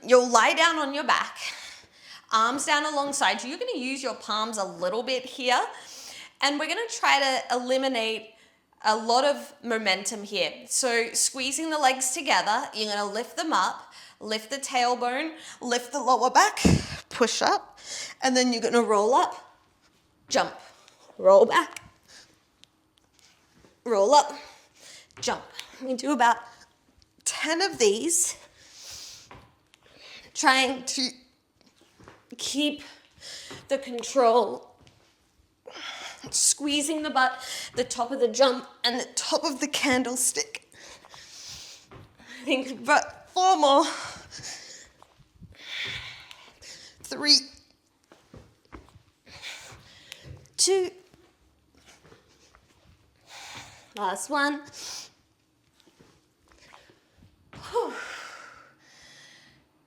You'll lie down on your back, arms down alongside you. You're going to use your palms a little bit here, and we're going to try to eliminate a lot of momentum here. So squeezing the legs together, you're going to lift them up, lift the tailbone, lift the lower back, push up, and then you're going to roll up, jump, roll back, roll up, jump. We do about 10 of these, trying to keep the control, squeezing the butt, the top of the jump, and the top of the candlestick. I think about 4 more. 3, 2, last one.